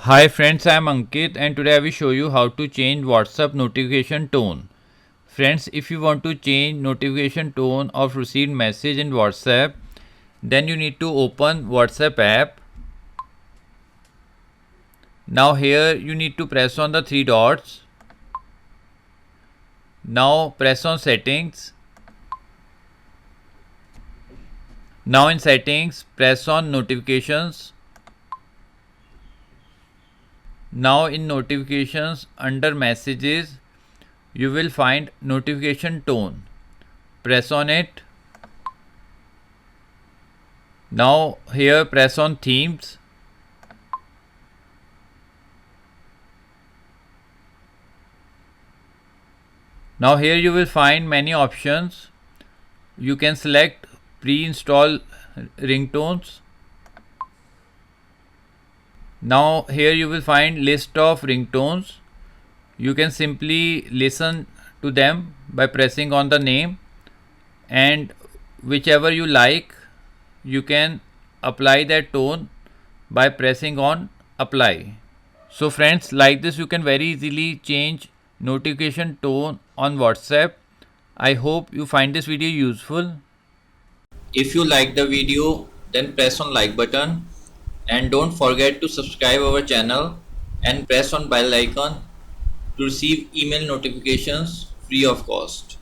Hi friends, I am Ankit and today I will show you how to change WhatsApp notification tone. Friends, if you want to change notification tone of received message in WhatsApp, then you need to open WhatsApp app. Now here you need to press on the three dots. Now press on settings. Now in settings, press on notifications. Now in notifications under messages, you will find notification tone. Press on it. Now here press on themes. Now here you will find many options. You can select pre-install ringtones. Now here you will find list of ringtones. You can simply listen to them by pressing on the name, and whichever you like you can apply that tone by pressing on apply. So friends, like this you can very easily change notification tone on WhatsApp. I hope you find this video useful. If you like the video, then press on like button and don't forget to subscribe our channel and press on bell icon to receive email notifications free of cost.